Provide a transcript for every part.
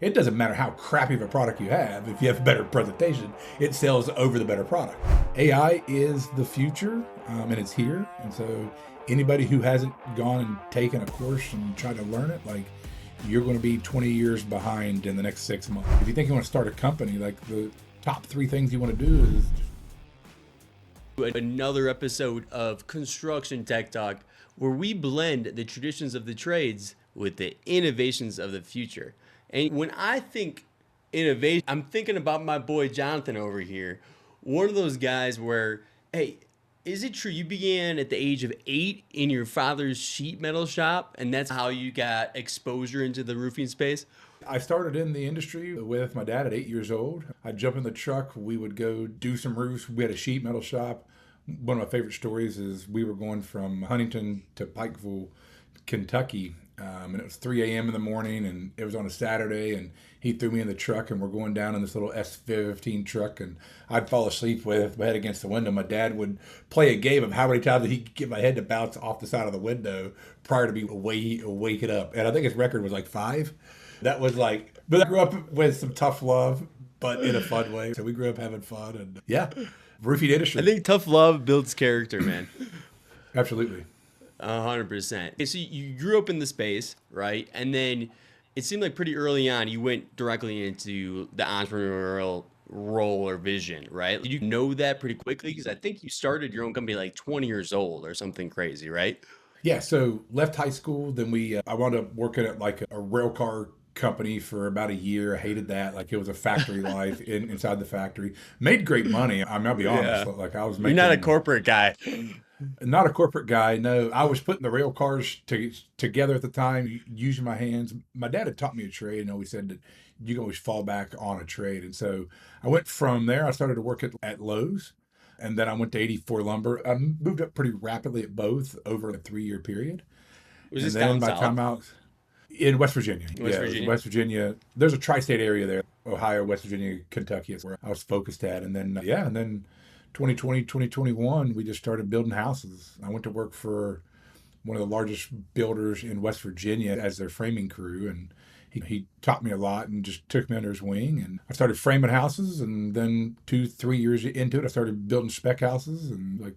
It doesn't matter how crappy of a product you have. If you have a better presentation, it sells over the better product. AI is the future, and it's here. And so anybody who hasn't gone and taken a course and tried to learn it, like, you're going to be 20 years behind in the next 6 months. If you think you want to start a company, like, the top 3 things you want to do is another episode of Construction Tech Talk, where we blend the traditions of the trades with the innovations of the future. And when I think innovation, I'm thinking about my boy Jonathon over here. One of those guys where, hey, is it true you began at the age of 8 in your father's sheet metal shop, and that's how you got exposure into the roofing space? I started in the industry with my dad at 8 years old. I'd jump in the truck. We would go do some roofs. We had a sheet metal shop. One of my favorite stories is we were going from Huntington to Pikeville, Kentucky, and it was 3 a.m. in the morning, and it was on a Saturday, and he threw me in the truck, and we're going down in this little S15 truck, and I'd fall asleep with my head against the window. My dad would play a game of how many times he could get my head to bounce off the side of the window prior to me waking up. And I think his record was like 5. That was like, but I grew up with some tough love, but in a fun way. So we grew up having fun, and yeah, roofing industry. I think tough love builds character, man. Absolutely. 100%. Okay, so you grew up in the space, right? And then it seemed like pretty early on you went directly into the entrepreneurial role or vision, right? Did you know that pretty quickly? Because I think you started your own company like 20 years old or something crazy, right? Yeah, so left high school, then I wound up working at like a rail car company for about a year. I hated that. Like, it was a factory life inside the factory. Made great money. I mean, I'll be honest. Yeah. Like, I was You're making. not a corporate guy. Not a corporate guy. No, I was putting the rail cars together at the time, using my hands. My dad had taught me a trade and always said that you can always fall back on a trade. And so I went from there. I started to work at Lowe's, and then I went to 84 Lumber. I moved up pretty rapidly at both over a 3-year period. Was And this then down by the south? time I was in West Virginia. West Yeah, it was Virginia? West Virginia. There's a tri-state area there. Ohio, West Virginia, Kentucky is where I was focused at. And then, and then 2020, 2021, we just started building houses. I went to work for one of the largest builders in West Virginia as their framing crew. And he taught me a lot and just took me under his wing. And I started framing houses. And then 2-3 years into it, I started building spec houses. And like,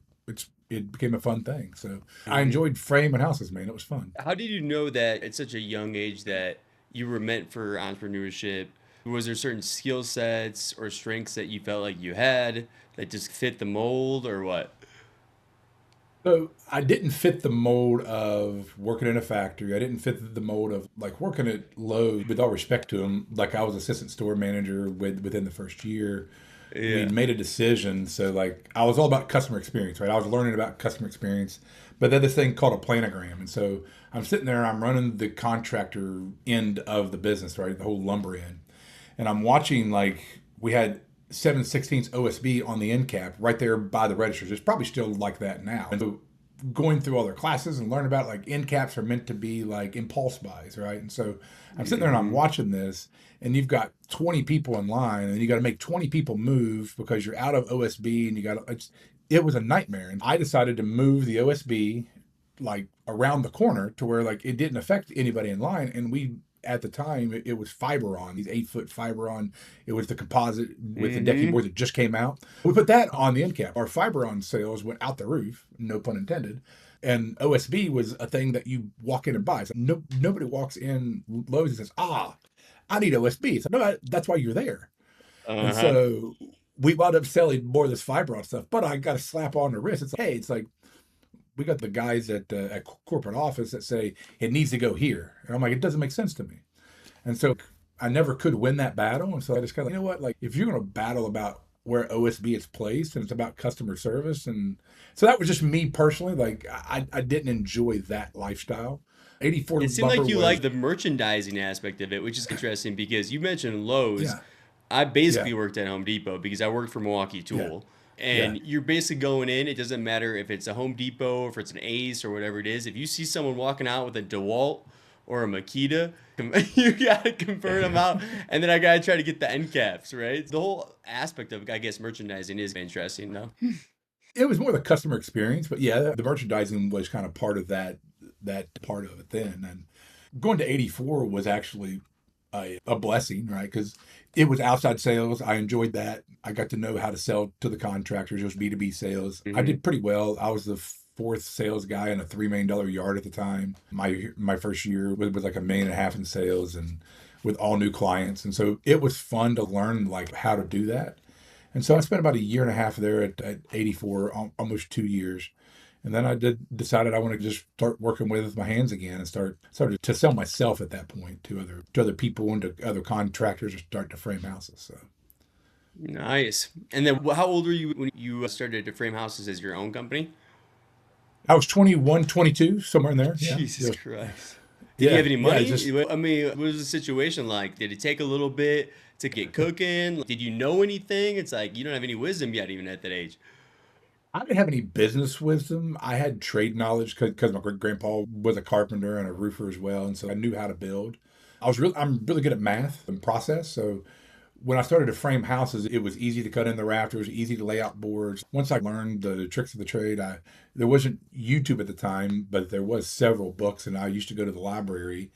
it became a fun thing. So I enjoyed framing houses, man. It was fun. How did you know that at such a young age that you were meant for entrepreneurship? Was there certain skill sets or strengths that you felt like you had that just fit the mold, or what? So I didn't fit the mold of working in a factory. I didn't fit the mold of like working at Lowe's. With all respect to him, like, I was assistant store manager within the first year. Yeah. We'd made a decision. So like, I was all about customer experience, right? I was learning about customer experience, but then this thing called a planogram. And so I'm sitting there, I'm running the contractor end of the business, right? The whole lumber end. And I'm watching, like, we had 7/16 OSB on the end cap right there by the registers. It's probably still like that now. And so going through all their classes and learning about, like, end caps are meant to be like impulse buys, right? And so I'm sitting there and I'm watching this, and you've got 20 people in line, and you got to make 20 people move because you're out of OSB, and it was a nightmare. And I decided to move the OSB like around the corner to where, like, it didn't affect anybody in line. And at the time, it was Fiberon, these 8-foot Fiberon. It was the composite with the decking board that just came out. We put that on the end cap. Our Fiberon sales went out the roof, no pun intended. And OSB was a thing that you walk in and buy. So nobody walks in Lowe's and says, I need OSB. So no, that's why you're there. And so we wound up selling more of this Fiberon stuff, but I got a slap on the wrist. It's like, hey, it's like, we got the guys at corporate office that say it needs to go here. And I'm like, it doesn't make sense to me. And so I never could win that battle. And so I just kind of, you know what, like, if you're going to battle about where OSB is placed and it's about customer service. And so that was just me personally. Like, I didn't enjoy that lifestyle. 84 It seemed like Lumber you was, liked the merchandising aspect of it, which is interesting because you mentioned Lowe's. Yeah. I basically Yeah. worked at Home Depot because I worked for Milwaukee Tool. Yeah. And you're basically going in. It doesn't matter if it's a Home Depot or if it's an Ace or whatever it is. If you see someone walking out with a DeWalt or a Makita, you got to convert them out. And then I got to try to get the end caps, right? The whole aspect of, I guess, merchandising is interesting, though. It was more the customer experience, but yeah, the merchandising was kind of part of that part of it then. And going to 84 was actually a blessing, right? Because it was outside sales. I enjoyed that. I got to know how to sell to the contractors. It was B2B sales. I Mm-hmm. did pretty well. I was the fourth sales guy in a $3 million yard at the time. My first year was like $1.5 million in sales and with all new clients. And so it was fun to learn like how to do that. And so I spent about a year and a half there at 84, almost 2 years. And then decided I want to just start working with my hands again and started to sell myself at that point to other people and to other contractors and start to frame houses. So Nice. And then how old were you when you started to frame houses as your own company? I was 21, 22, somewhere in there. Yeah. Jesus Christ. Did you Yeah. have any Yeah. It's money? just I mean, what was the situation like? Did it take a little bit to get cooking? Did you know anything? It's like you don't have any wisdom yet, even at that age. I didn't have any business wisdom. I had trade knowledge because my great grandpa was a carpenter and a roofer as well, and so I knew how to build. I'm really good at math and process. So when I started to frame houses, it was easy to cut in the rafters, easy to lay out boards. Once I learned the tricks of the trade, there wasn't YouTube at the time, but there was several books, and I used to go to the library,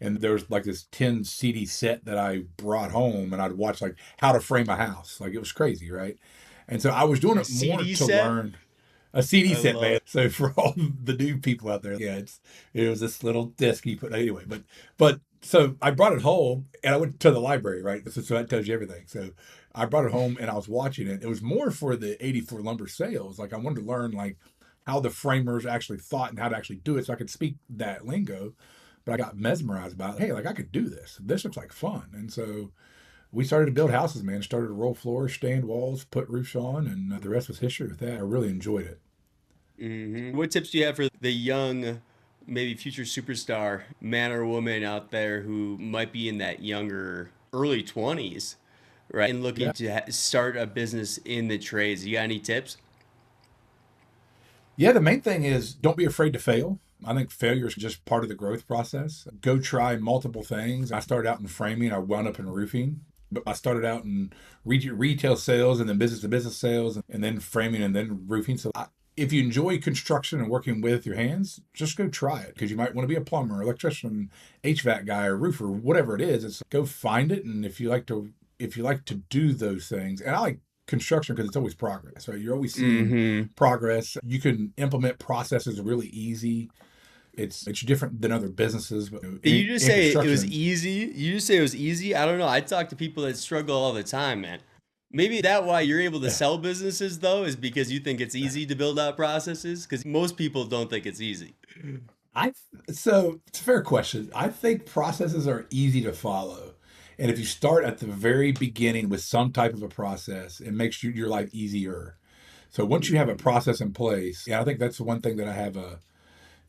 and there was like this 10 CD set that I brought home, and I'd watch like how to frame a house. Like it was crazy, right? And so I was doing A it more CD to set? learn a CD I set, love man. it. So for all the new people out there, yeah, it was this little disc you put anyway. But so I brought it home and I went to the library, right? So that tells you everything. So I brought it home and I was watching it. It was more for the 84 lumber sales. Like I wanted to learn like how the framers actually thought and how to actually do it, so I could speak that lingo. But I got mesmerized by it. Hey, like I could do this. This looks like fun. And so we started to build houses, man. Started to roll floors, stand walls, put roofs on, and the rest was history with that. I really enjoyed it. What tips do you have for the young, maybe future superstar man or woman out there who might be in that younger, early 20s, right? And looking Yeah. to start a business in the trades. You got any tips? Yeah, the main thing is don't be afraid to fail. I think failure is just part of the growth process. Go try multiple things. I started out in framing, I wound up in roofing, but I started out in retail sales and then business to business sales and then framing and then roofing. If you enjoy construction and working with your hands, just go try it because you might want to be a plumber, electrician, HVAC guy, or roofer, whatever it is. It's go find it, and if you like to do those things, and I like construction because it's always progress, right? You're always seeing Mm-hmm. progress. You can implement processes really easy. It's different than other businesses, but Did you just in say it was construction, easy? You just say it was easy? I don't know. I talk to people that struggle all the time, man. Maybe that why you're able to sell businesses though is because you think it's easy to build out processes because most people don't think it's easy. I so it's a fair question. I think processes are easy to follow. And if you start at the very beginning with some type of a process, it makes your life easier. So once you have a process in place, yeah, I think that's the one thing that I have a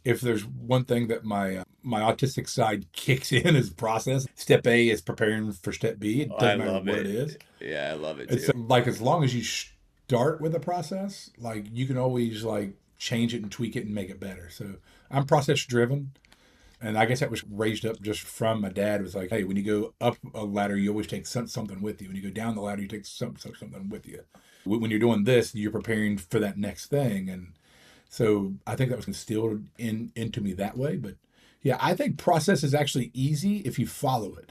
if there's one thing that my autistic side kicks in is process. Step A is preparing for step B. It I doesn't matter love what it it. is. Yeah, I love it It's too. like as long as you start with a process, like you can always like change it and tweak it and make it better. So I'm process driven. And I guess that was raised up just from my dad. It was like, hey, when you go up a ladder, you always take something with you. When you go down the ladder, you take something with you. When you're doing this, you're preparing for that next thing. And so I think that was instilled into me that way. But yeah, I think process is actually easy if you follow it.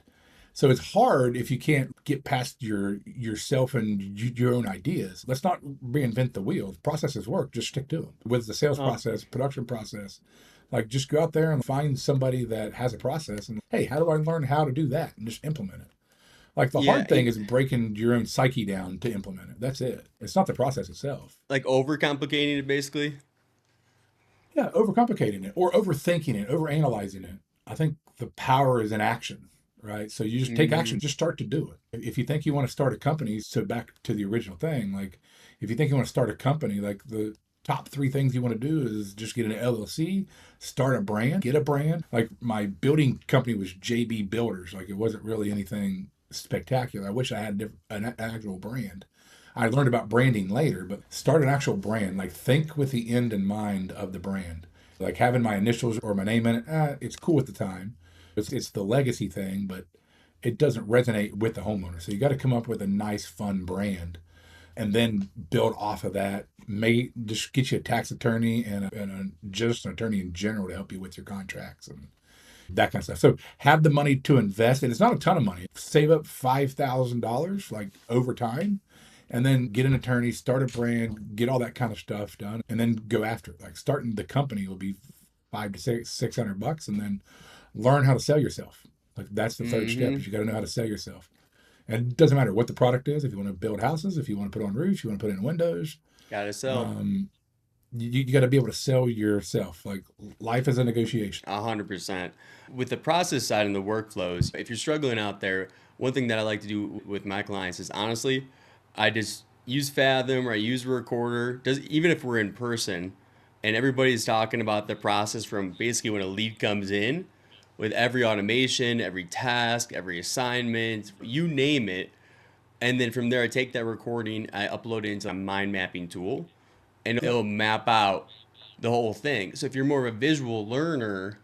So it's hard if you can't get past yourself and your own ideas. Let's not reinvent the wheel. Processes work. Just stick to them. With the sales Oh, process, production process, like just go out there and find somebody that has a process and hey, how do I learn how to do that and just implement it. Like the yeah, hard thing is breaking your own psyche down to implement it. That's it. It's not the process itself. like overcomplicating it basically. Yeah, overcomplicating it or overthinking it, overanalyzing it. I think the power is in action, right? So you just take Hmm. action, just start to do it. If you think you want to start a company, so back to the original thing, like if you think you want to start a company, like the top three things you want to do is just get an LLC, start a brand, get a brand. Like my building company was JB Builders. Like it wasn't really anything spectacular. I wish I had an actual brand. I learned about branding later, but start an actual brand. Like think with the end in mind of the brand. Like having my initials or my name in it, it's cool at the time. It's the legacy thing, but it doesn't resonate with the homeowner. So you got to come up with a nice, fun brand and then build off of that. May just get you a tax attorney and just an attorney in general to help you with your contracts. And that kind of stuff. So have the money to invest, and it's not a ton of money. Save up $5,000 like over time, and then get an attorney, start a brand, get all that kind of stuff done, and then go after it. Like starting the company will be $500 to $600, and then learn how to sell yourself. Like that's the third step Mm-hmm. is you got to know how to sell yourself. And it doesn't matter what the product is. If you want to build houses, if you want to put on roofs, you want to put in windows, Gotta sell. um, you got to be able to sell yourself. Like life is a negotiation. 100%. With the process side and the workflows, if you're struggling out there, one thing that I like to do with my clients is honestly, I just use Fathom or I use Recorder. Does even if we're in person, and everybody's talking about the process from basically when a lead comes in, with every automation, every task, every assignment, you name it. And then from there, I take that recording, I upload it into a mind mapping tool, and it'll map out the whole thing. So if you're more of a visual learner,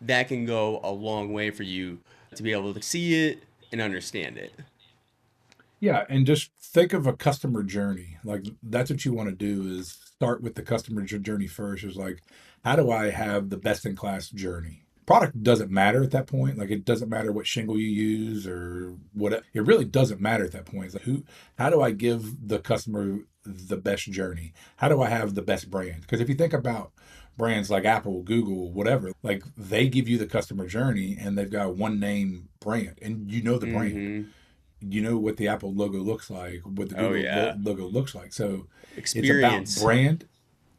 that can go a long way for you to be able to see it and understand it. Yeah, and just think of a customer journey. Like that's what you want to do is start with the customer journey first. Is like, how do I have the best in class journey? Product doesn't matter at that point. Like it doesn't matter what shingle you use or what. It really doesn't matter at that point. It's like how do I give the customer the best journey? How do I have the best brand? Because if you think about brands like Apple, Google, whatever, like they give you the customer journey and they've got one name brand and you know the brand, Mm-hmm. you know what the Apple logo looks like, what the Oh Google yeah, logo looks like. So it's about experience. brand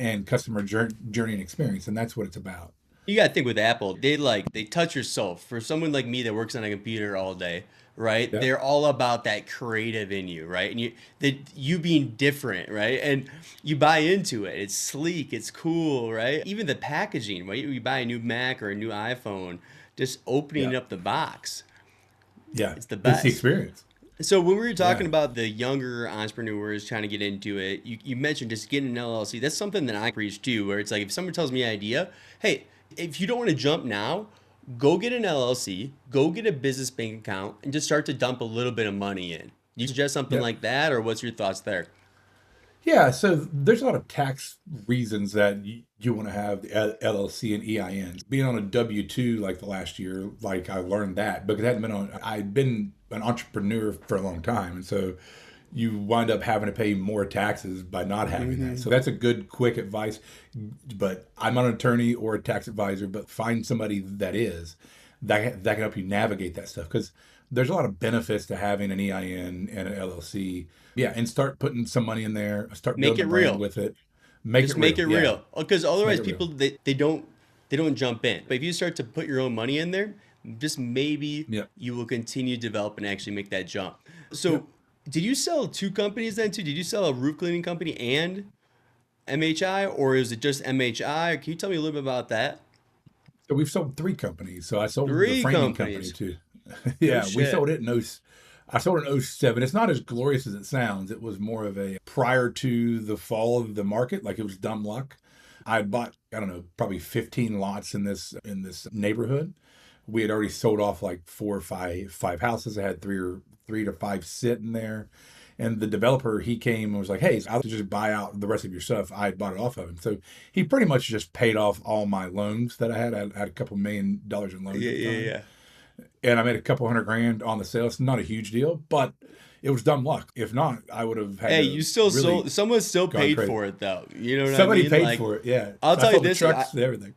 and customer journey and experience, and that's what it's about. You gotta think with Apple, they touch your soul. For someone like me that works on a computer all day, right? Yep. They're all about that creative in you, right? And you being different, right? And you buy into it. It's sleek, it's cool, right? Even the packaging, right? You buy a new Mac or a new iPhone, just opening Yeah. up the box, Yeah. it's the It's the best. experience. So when we were talking Yeah. about the younger entrepreneurs trying to get into it, you mentioned just getting an LLC. That's something that I preach too, where it's like if someone tells me an idea, hey, if you don't want to jump now, go get an LLC, go get a business bank account, and just start to dump a little bit of money in. You suggest something Yeah. like that, or what's your thoughts there? Yeah. So there's a lot of tax reasons that you want to have the LLC and EINs. Being on a W-2 like the last year, like I learned that because I'd been an entrepreneur for a long time. And so you wind up having to pay more taxes by not having that. Mm-hmm. So that's a good, quick advice. But I'm not an attorney or a tax advisor, but find somebody that is that can help you navigate that stuff because there's a lot of benefits to having an EIN and an LLC. Yeah, and start putting some money in there, start Make building it a brand real. with it, make it Just make real. it Yeah, real, because just make otherwise it real. people they don't jump in. But if you start to put your own money in there, just maybe Yep, you will continue to develop and actually make that jump. yep. So, did you sell two companies then too? Did you sell a roof cleaning company and MHI, or is it just MHI? Can you tell me a little bit about that? So we've sold three companies. So I sold the Three framing company companies. too. No Yeah, we shit. sold it in I sold it in '07. It's not as glorious as it sounds. It was more of a prior to the fall of the market, like it was dumb luck. I had bought, I don't know, probably 15 lots in this neighborhood. We had already sold off like four or five houses. I had three to five sitting there. And the developer, he came and was like, "Hey, I'll just buy out the rest of your stuff." I had bought it off of him, so he pretty much just paid off all my loans that I had. I had a couple $1 million in loans Yeah, at the yeah, time, yeah. and I made a couple hundred grand on the sale. It's not a huge deal, but it was dumb luck. If not, I would have had Hey, to you still really sold. Someone still gone paid crazy. for it though. You know what I Somebody mean? paid Like, for it. Yeah, I'll I tell you sold the this. trucks, everything.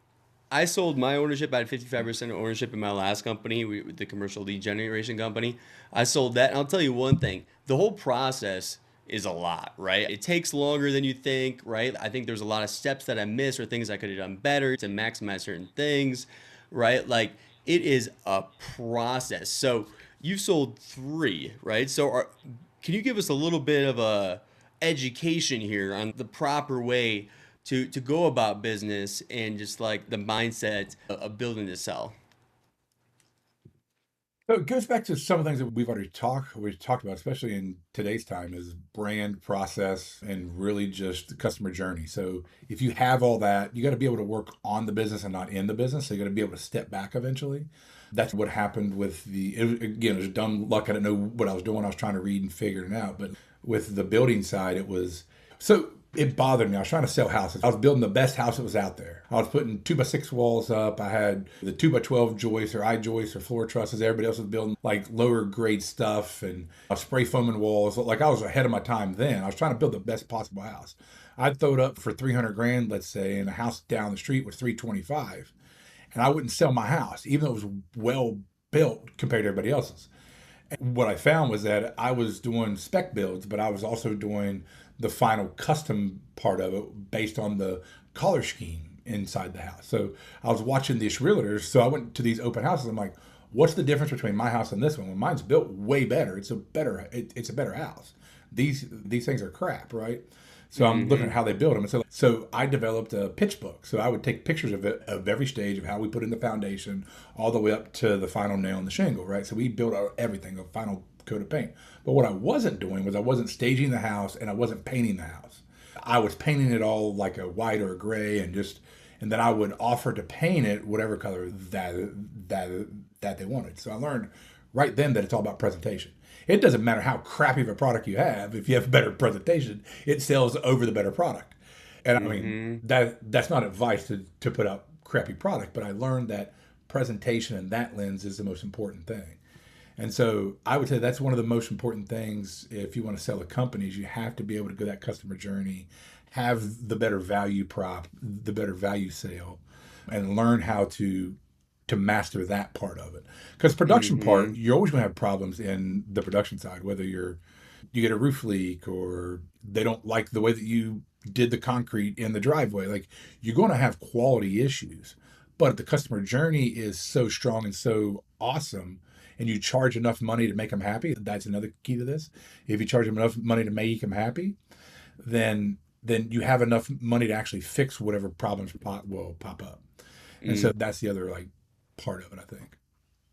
I sold my ownership. I had 55% ownership in my last company, the commercial lead generation company. I sold that. And I'll tell you one thing, the whole process is a lot, right? It takes longer than you think, right? I think there's a lot of steps that I missed or things I could have done better to maximize certain things, right? Like it is a process. So you've sold three, right? Can you give us a little bit of a education here on the proper way to go about business and just like the mindset of building to sell? So it goes back to some of the things that we've talked about, especially in today's time, is brand process and really just the customer journey. So if you have all that, you got to be able to work on the business and not in the business. So you got to be able to step back eventually. That's what happened with again, it was dumb luck. I didn't know what I was doing. I was trying to read and figure it out. But with the building side, it was so It bothered me. I was trying to sell houses. I was building the best house that was out there. I was putting 2x6 walls up. I had the 2x12 joists or I-joists or floor trusses. Everybody else was building like lower grade stuff, and I was spray foaming walls. Like, I was ahead of my time then. I was trying to build the best possible house. I'd throw it up for 300 grand, let's say, and a house down the street was 325. And I wouldn't sell my house, even though it was well built compared to everybody else's. What I found was that I was doing spec builds, but I was also doing the final custom part of it based on the color scheme inside the house. So I was watching these realtors. So I went to these open houses. I'm like, what's the difference between my house and this one? Well, mine's built way better. It's a better house. These things are crap, right? So I'm looking at how they build them. And so I developed a pitch book. So I would take pictures of it, of every stage of how we put in the foundation, all the way up to the final nail in the shingle, right? So we built out everything, a final coat of paint. But what I wasn't doing was I wasn't staging the house, and I wasn't painting the house. I was painting it all like a white or a gray, and then I would offer to paint it whatever color that they wanted. So I learned right then that it's all about presentation. It doesn't matter how crappy of a product you have. If you have better presentation, it sells over the better product. And I mean, that's not advice to put out crappy product, but I learned that presentation in that lens is the most important thing. And so I would say that's one of the most important things. If you want to sell a company, is you have to be able to go that customer journey, have the better value prop, the better value sale, and learn how to master that part of it. Because production part, you're always going to have problems in the production side, whether you get a roof leak, or they don't like the way that you did the concrete in the driveway. Like, you're going to have quality issues. But if the customer journey is so strong and so awesome, and you charge enough money to make them happy, that's another key to this. If you charge them enough money to make them happy, then you have enough money to actually fix whatever problems will pop up. And so that's the other part of it, I think.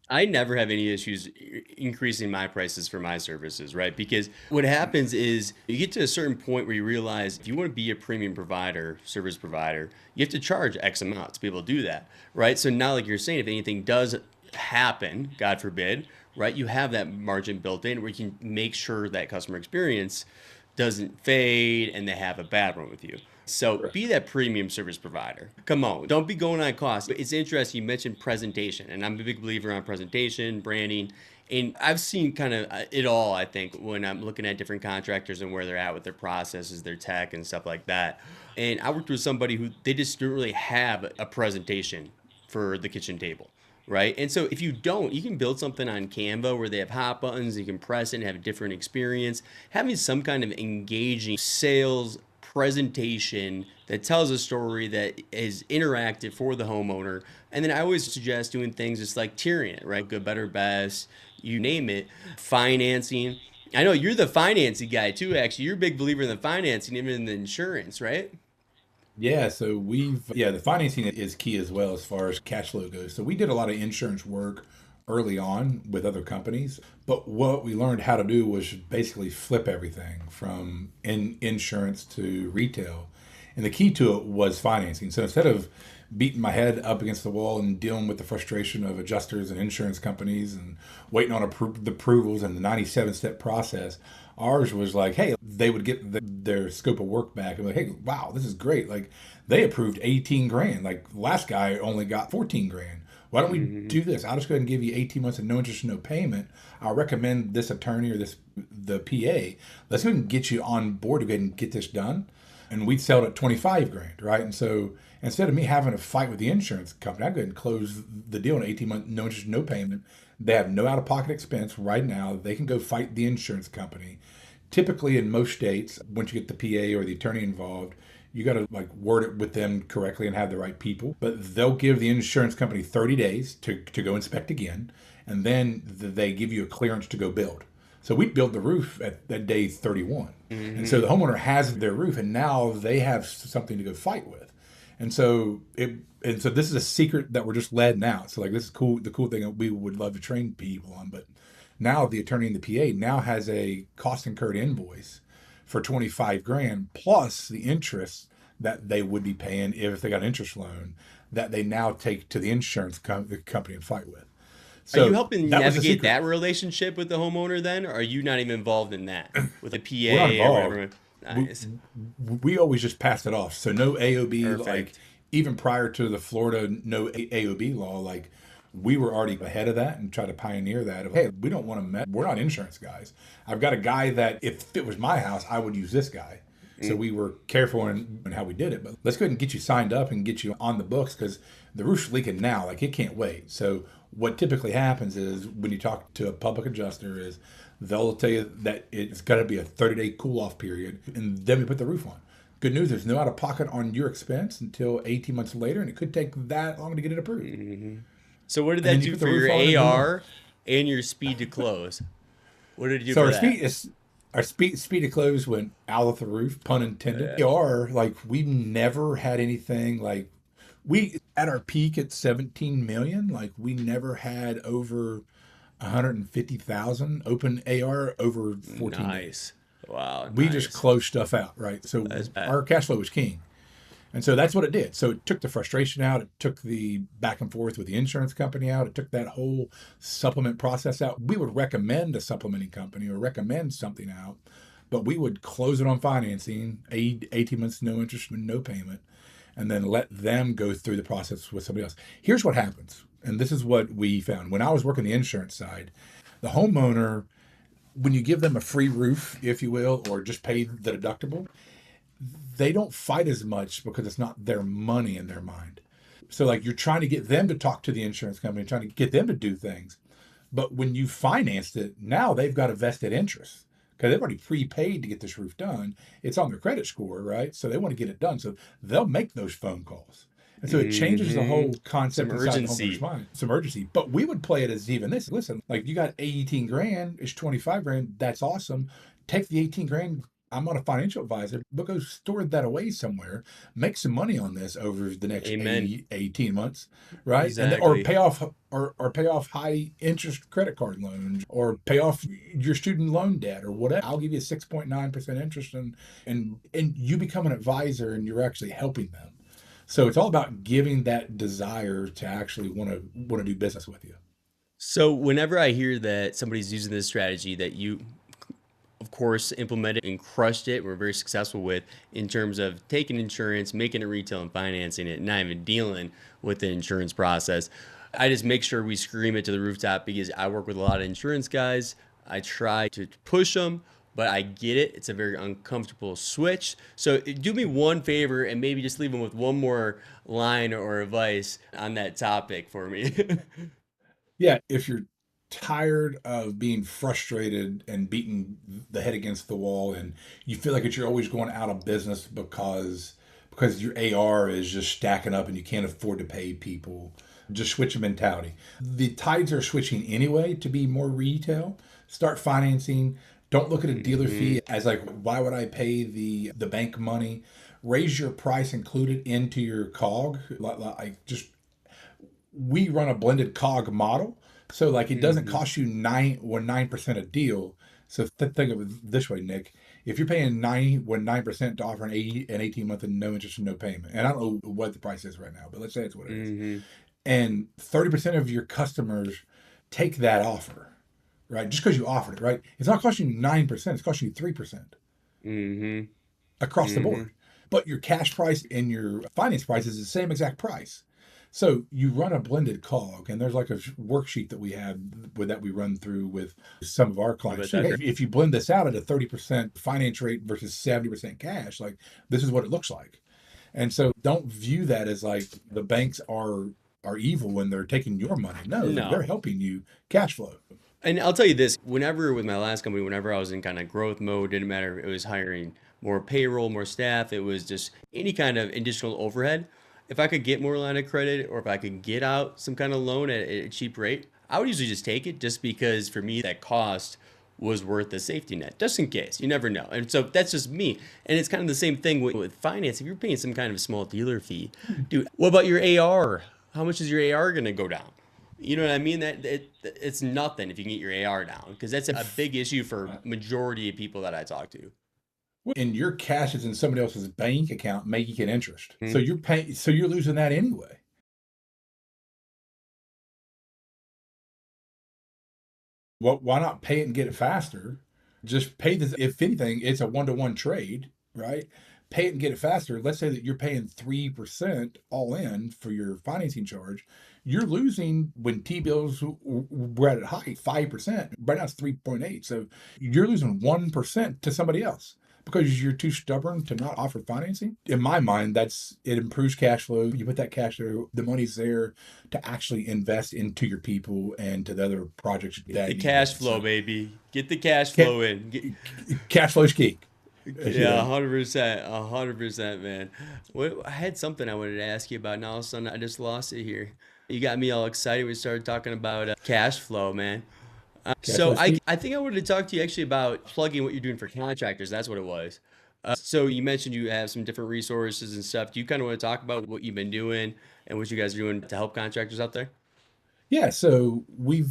I never have any issues increasing my prices for my services, right? Because what happens is you get to a certain point where you realize if you want to be a premium provider, service provider, you have to charge X amount to be able to do that, right? So now, like you're saying, if anything does happen, God forbid, right, you have that margin built in where you can make sure that customer experience doesn't fade and they have a bad one with you. So be that premium service provider. Come on, don't be going on cost. It's interesting, you mentioned presentation, and I'm a big believer on presentation, branding, and I've seen kind of it all, I think, when I'm looking at different contractors and where they're at with their processes, their tech and stuff like that. And I worked with somebody who they just don't really have a presentation for the kitchen table. Right. And so if you don't, you can build something on Canva where they have hot buttons, you can press it and have a different experience. Having some kind of engaging sales presentation that tells a story that is interactive for the homeowner. And then I always suggest doing things just like tiering it, right? Good, better, best, you name it. Financing. I know you're the financing guy too, actually. You're a big believer in the financing, even in the insurance, right? Yeah, so the financing is key as well as far as cash flow goes. So we did a lot of insurance work early on with other companies, but what we learned how to do was basically flip everything from insurance to retail. And the key to it was financing. So instead of beating my head up against the wall and dealing with the frustration of adjusters and insurance companies and waiting on the approvals and the 97-step process, ours was like, hey, they would get their scope of work back and like, hey, wow, this is great. Like, they approved 18 grand. Like, last guy only got 14 grand. Why don't we do this? I'll just go ahead and give you 18 months of no interest, no payment. I'll recommend this attorney or the PA. Let's go ahead and get you on board to go ahead and get this done. And we'd sell it at 25 grand, right? And so instead of me having to fight with the insurance company, I'd go ahead and close the deal in 18 months, no interest, no payment. They have no out-of-pocket expense right now. They can go fight the insurance company. Typically, in most states, once you get the PA or the attorney involved, you got to word it with them correctly and have the right people. But they'll give the insurance company 30 days to go inspect again, and then they give you a clearance to go build. So we built the roof at day 31. And so the homeowner has their roof, and now they have something to go fight with. And so this is a secret that we're just letting out. So this is cool. The cool thing that we would love to train people on, but now the attorney and the PA now has a cost incurred invoice for 25 grand plus the interest that they would be paying if they got an interest loan that they now take to the insurance company and fight with. So are you helping navigate that relationship with the homeowner then, or are you not even involved in that with a PA or whatever? we, Nice. we always just passed it off. So no AOB, like Perfect. even prior to the Florida no AOB law, like we were already ahead of that and tried to pioneer that. Of, hey, we don't want to mess. We're not insurance guys. I've got a guy that if it was my house, I would use this guy. So Mm. we were careful in how we did it. But let's go ahead and get you signed up and get you on the books because the roof's leaking now. Like it can't wait. So what typically happens is when you talk to a public adjuster is they'll tell you that it's got to be a 30-day cool off period and then we put the roof on. Good news, there's no out of pocket on your expense until 18 months later, and it could take that long to get it approved. Hmm. So what did And that then you do put the for roof your on and move on. AR and your speed to close? What did it do So for our that? speed is our speed of close went out of the roof, pun intended. Yeah. We are like we've never had anything like we at our peak at 17 million, like we never had over 150,000 open AR over 14 days. Nice. Wow, We just nice. close stuff out, right? So That's bad. our cash flow was king. And so that's what it did. So it took the frustration out. It took the back and forth with the insurance company out. It took that whole supplement process out. We would recommend a supplementing company or recommend something out, but we would close it on financing, 18 months, no interest, no payment, and then let them go through the process with somebody else. Here's what happens. And this is what we found. When I was working the insurance side, the homeowner, when you give them a free roof, if you will, or just pay the deductible, they don't fight as much because it's not their money in their mind. So like you're trying to get them to talk to the insurance company, trying to get them to do things. But when you financed it, now they've got a vested interest because they've already prepaid to get this roof done. It's on their credit score, right? So they want to get it done. So they'll make those phone calls. And so it changes the Hmm. whole Some concept inside the homeowner's urgency. mind. It's emergency. But we would play it as even this. Listen, like you got 18 grand, it's 25 grand. That's awesome. Take the 18 grand. I'm not a financial advisor, but go store that away somewhere, make some money on this over the next Amen. 18 months, right? And or Exactly. pay off or pay off high interest credit card loans or pay off your student loan debt or whatever. I'll give you 6.9% interest and you become an advisor and you're actually helping them. So it's all about giving that desire to actually want to do business with you. So whenever I hear that somebody's using this strategy that you, of course, implemented and crushed it, were very successful with in terms of taking insurance, making it retail and financing it, not even dealing with the insurance process, I just make sure we scream it to the rooftop because I work with a lot of insurance guys. I try to push them, but I get it. It's a very uncomfortable switch. So do me one favor and maybe just leave them with one more line or advice on that topic for me. Yeah, if you're tired of being frustrated and beating the head against the wall and you feel like that you're always going out of business because your AR is just stacking up and you can't afford to pay people, just switch a mentality. The tides are switching anyway to be more retail. Start financing. Don't look at a dealer Hmm. fee as like why would I pay the bank money? Raise your price, include it into your COG. Like just we run a blended COG model. So like it doesn't Hmm. cost you 9% a deal. So think of it this way, Nick. If you're paying 9% to offer an 18 month and no interest and no payment, and I don't know what the price is right now, but let's say it's what it is. Hmm. And 30% of your customers take that offer, right? Just because you offered it, right? It's not costing you 9%, it's costing you 3% Hmm. across the Hmm. board. But your cash price and your finance price is the same exact price. So you run a blended COG, and there's like a worksheet that we have that we run through with some of our How clients. about So that? hey, if you blend this out at a 30% finance rate versus 70% cash, like this is what it looks like. And so don't view that as like the banks are evil when they're taking your money. No, they're No. helping you cash flow. And I'll tell you this, whenever with my last company, whenever I was in kind of growth mode, didn't matter if it was hiring more payroll, more staff, it was just any kind of additional overhead. If I could get more line of credit or if I could get out some kind of loan at a cheap rate, I would usually just take it just because for me that cost was worth the safety net, just in case. You never know. And so that's just me. And it's kind of the same thing with finance. If you're paying some kind of small dealer fee, dude, what about your AR? How much is your AR going to go down? You know what I mean? It's nothing if you can get your AR down because that's a big issue for majority of people that I talk to. And your cash is in somebody else's bank account making it interest. So Hmm. you're paying, so you're losing that anyway. Well, why not pay it and get it faster? Just pay this. If anything, it's a one-to-one trade. right? Pay it and get it faster. Let's say that you're paying 3% all in for your financing charge. You're losing when T bills were at a height, 5%. Right now it's 3.8. So you're losing 1% to somebody else because you're too stubborn to not offer financing. In my mind, it improves cash flow. You put that cash there, the money's there to actually invest into your people and to the other projects The that you cash want. flow, So baby. Get the cash flow in. cash flow is key. Yeah, 100%, 100%, man. I had something I wanted to ask you about. Now all of a sudden, I just lost it here. You got me all excited. We started talking about cash flow, man. Cash flow So is key. I think I wanted to talk to you actually about plugging what you're doing for contractors. That's what it was. So you mentioned you have some different resources and stuff. Do you kind of want to talk about what you've been doing and what you guys are doing to help contractors out there? Yeah, so we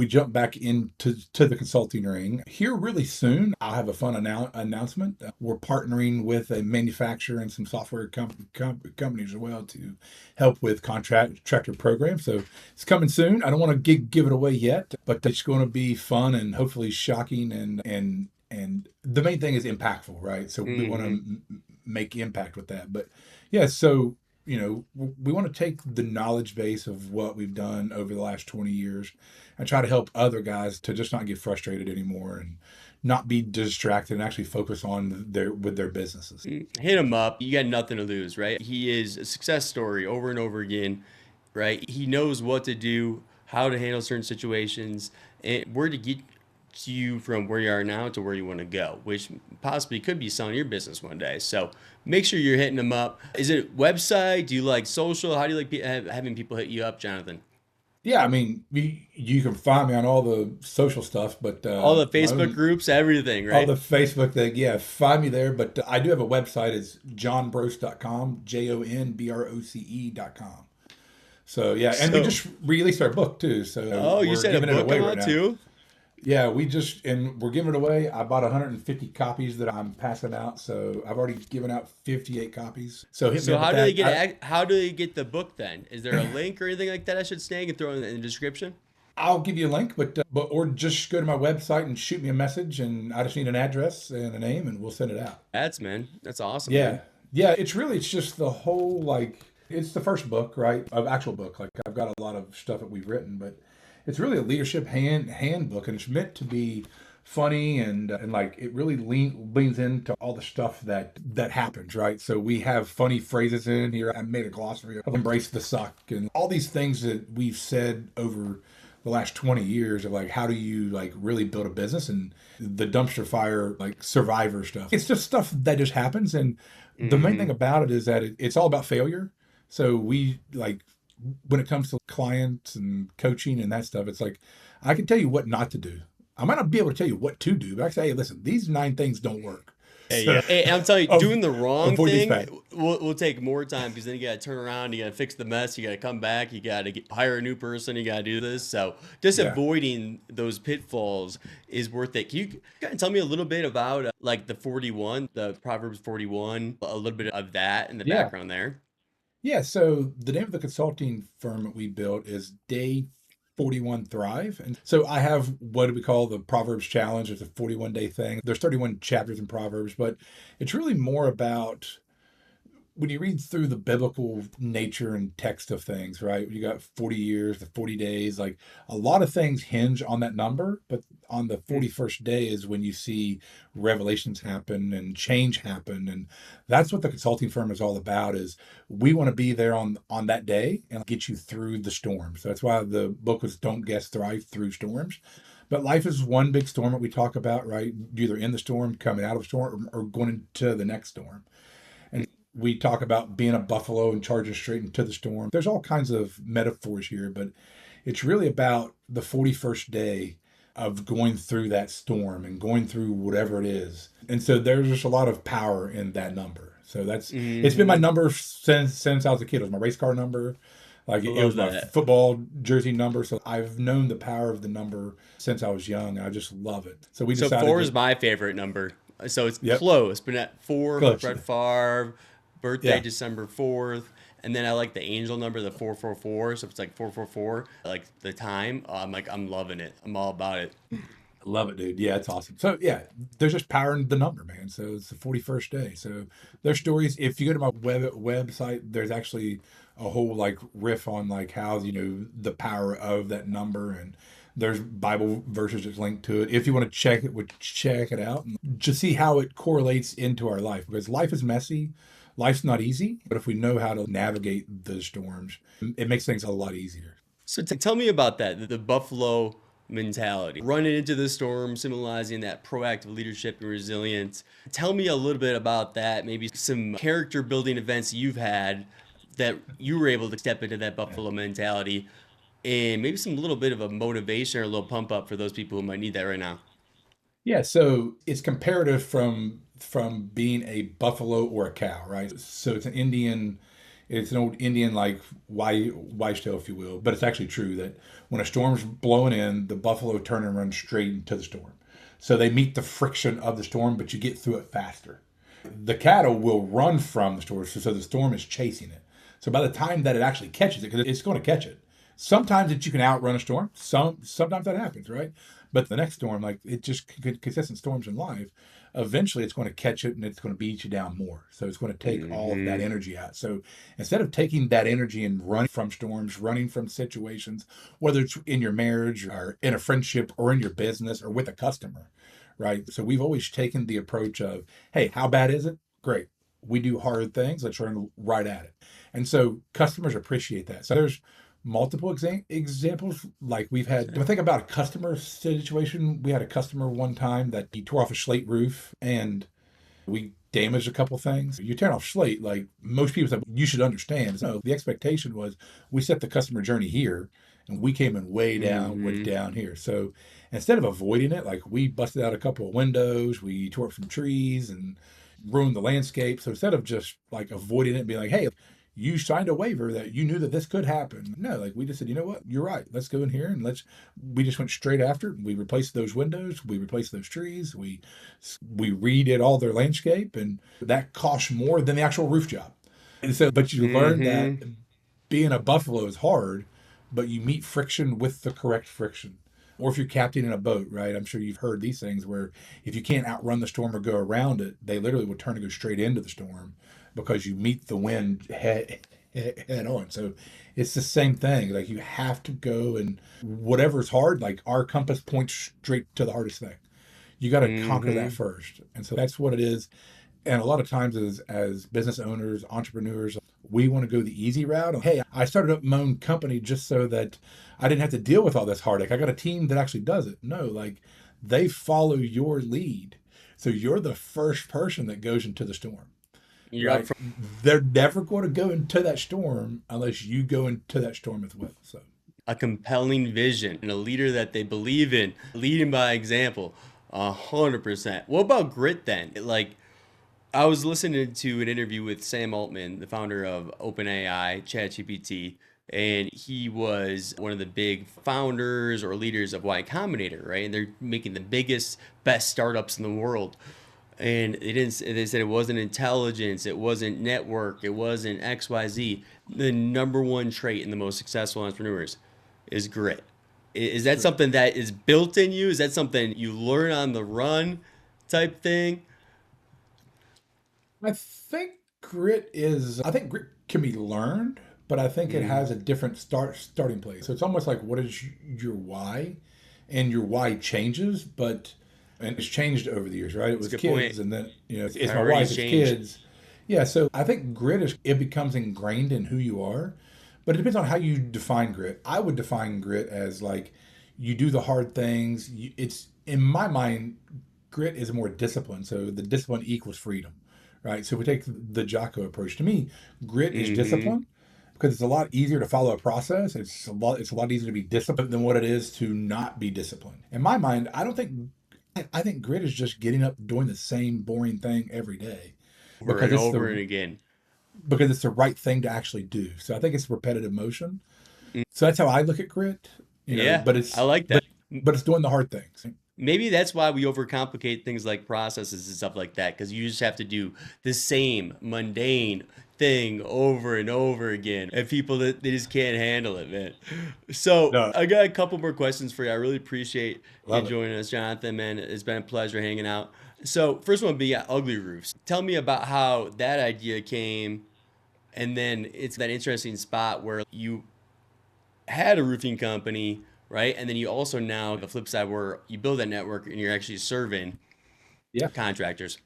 jump back into the consulting ring here really soon. I'll have a fun announcement. We're partnering with a manufacturer and some software companies as well to help with contractor programs. So it's coming soon. I don't want to give it away yet, but it's going to be fun and hopefully shocking and the main thing is impactful, right? So we want Hmm. to make impact with that. But yeah, so we want to take the knowledge base of what we've done over the last 20 years and try to help other guys to just not get frustrated anymore and not be distracted and actually focus on their businesses. Hit him up. You got nothing to lose, right? He is a success story over and over again, right? He knows what to do, how to handle certain situations, and where to get you from where you are now to where you want to go, which possibly could be selling your business one day. So make sure you're hitting him up. Is it website? Do you like social? How do you like having people hit you up, Jonathan? Yeah, I mean, you can find me on all the social stuff, but All the my Facebook own, groups, everything, all right? the Facebook thing, yeah, find me there. But I do have a website, it's johnbroce.com, JONBROCE.com. So yeah, and we So, just released our book too. So oh, you we're said a giving it book away come right out now. too? Yeah, and we're giving it away. I bought 150 copies that I'm passing out, so I've already given out 58 copies. So hit me So up with that. how do they get the book then? Is there a link or anything like that I should snag and throw in the description? I'll give you a link, but or just go to my website and shoot me a message, and I just need an address and a name, and we'll send it out. That's awesome, Yeah, man. yeah. It's just the whole like it's the first book, right? Of actual book. Like I've got a lot of stuff that we've written, but it's really a leadership handbook, and it's meant to be funny and like it really leans into all the stuff that happens, right? So we have funny phrases in here. I made a glossary of embrace the suck and all these things that we've said over the last 20 years of like how do you like really build a business and the dumpster fire like survivor stuff. It's just stuff that just happens, and the main thing Hmm. about it is that it's all about failure. So we like when it comes to clients and coaching and that stuff, it's like I can tell you what not to do. I might not be able to tell you what to do, but I can say, hey, listen, these 9 things don't work. Hey, So yeah. Hey, I'm telling you, doing the wrong avoid these thing bad. will take more time because then you got to turn around, you got to fix the mess, you got to come back, you got to hire a new person, you got to do this. So just Yeah. avoiding those pitfalls is worth it. Can you kind of tell me a little bit about like the 41, the Proverbs 41, a little bit of that in the Yeah. background there? Yeah. So the name of the consulting firm that we built is Day 41 Thrive. And so I have what we call the Proverbs Challenge. It's a 41-day thing. There's 31 chapters in Proverbs, but it's really more about when you read through the biblical nature and text of things, right? You got 40 years, the 40 days, like a lot of things hinge on that number, but on the 41st day is when you see revelations happen and change happen. And that's what the consulting firm is all about is we want to be there on that day and get you through the storm. So that's why the book was Don't Guess Thrive Through Storms. But life is one big storm that we talk about, right? You're either in the storm, coming out of the storm, or going into the next storm. And we talk about being a buffalo and charging straight into the storm. There's all kinds of metaphors here, but it's really about the 41st day of going through that storm and going through whatever it is. And so there's just a lot of power in that number. So it's been my Hmm. number since I was a kid. It was my race car number. Like I it love was my that. football jersey number. So I've known the power of the number since I was young. And I just love it. So we So decided four is to, my favorite number. So it's yep, close, but at four for close. Brett Favre, birthday Yeah. December 4th. And then I like the angel number, the 444. So it's like 444, like the time. I'm like, I'm loving it. I'm all about it. Love it, dude. Yeah, it's awesome. So yeah, there's just power in the number, man. So it's the 41st day. So there's stories. If you go to my website, there's actually a whole like riff on like how the power of that number, and there's Bible verses that's linked to it. If you want to check it, check it out and just see how it correlates into our life, because life is messy. Life's not easy, but if we know how to navigate the storms, it makes things a lot easier. So tell me about that, the buffalo mentality, running into the storm, symbolizing that proactive leadership and resilience. Tell me a little bit about that, maybe some character building events you've had that you were able to step into that buffalo mentality, and maybe some little bit of a motivation or a little pump up for those people who might need that right now. Yeah, so it's comparative from being a buffalo or a cow, right? So it's an old Indian like wise tale, if you will, but it's actually true that when a storm's blowing in, the buffalo turn and run straight into the storm. So they meet the friction of the storm, but you get through it faster. The cattle will run from the storm, so the storm is chasing it. So by the time that it actually catches it, because it's going to catch it, sometimes you can outrun a storm. Sometimes that happens, right? But the next storm, like it just consistent storms in life, eventually it's going to catch it and it's going to beat you down more. So it's going to take all of that Hmm. energy out. So instead of taking that energy and running from storms, running from situations, whether it's in your marriage or in a friendship or in your business or with a customer, right? So we've always taken the approach of, hey, how bad is it? Great. We do hard things. Let's run right at it. And so customers appreciate that. So there's multiple examples. Like we've had, I think about a customer situation. We had a customer one time that he tore off a slate roof and we damaged a couple things. You turn off slate, like most people said, you should understand. So the expectation was we set the customer journey here and we came in way down, way Hmm. down here. So instead of avoiding it, like we busted out a couple of windows, we tore up some trees and ruined the landscape. So instead of just like avoiding it and being like, hey, you signed a waiver that you knew that this could happen. No, like we just said, you know what, you're right. Let's go in here and we just went straight after it. We replaced those windows, we replaced those trees, we redid all their landscape, and that cost more than the actual roof job. And so, but you learn that Hmm. being a buffalo is hard, but you meet friction with the correct friction. Or if you're captaining a boat, right? I'm sure you've heard these things where if you can't outrun the storm or go around it, they literally will turn and go straight into the storm because you meet the wind head on. So it's the same thing. Like you have to go and whatever's hard, like our compass points straight to the hardest thing. You got to conquer that Hmm. first. And so that's what it is. And a lot of times as business owners, entrepreneurs, we want to go the easy route. Hey, I started up my own company just so that I didn't have to deal with all this heartache. I got a team that actually does it. No, like they follow your lead. So you're the first person that goes into the storm, You're up right? for They're never going to go into that storm unless you go into that storm as well. So a compelling vision and a leader that they believe in, leading by example. 100%. What about grit then? Like, I was listening to an interview with Sam Altman, the founder of OpenAI, ChatGPT, and he was one of the big founders or leaders of Y Combinator, right? And they're making the biggest, best startups in the world. And they didn't. They said it wasn't intelligence, it wasn't network, it wasn't XYZ. The number one trait in the most successful entrepreneurs is grit. Is it's that true. something that is built in you? Is that something you learn on the run, type thing? I think I think grit can be learned, but I think it Mm, has a different starting place. So it's almost like what is your why, and your why changes, but and it's changed over the years, right? It that's a was good point. kids, and then it's my wife, Priorities it's change. kids. Yeah, so I think grit is it becomes ingrained in who you are, but it depends on how you define grit. I would define grit as like you do the hard things. It's in my mind, grit is more discipline. So the discipline equals freedom, right? So if we take the Jocko approach, to me, grit is Hmm. discipline because it's a lot easier to follow a process. It's a lot easier to be disciplined than what it is to not be disciplined. In my mind, I think grit is just getting up doing the same boring thing every day Over because and it's over the and again. right thing to actually do. So I think it's repetitive motion. Mm, So that's how I look at grit, yeah, but I like that. it's doing the hard things. Maybe that's why we overcomplicate things like processes and stuff like that, because you just have to do the same mundane thing over and over again, and people that they just can't handle it, man. So No, I got a couple more questions for you. I really appreciate you love it. joining us, Jonathan, man. It's been a pleasure hanging out. So first one would be Ugly Roofs. Tell me about how that idea came, and then it's that interesting spot where you had a roofing company, right? And then you also now the flip side where you build that network and you're actually serving Yeah. contractors.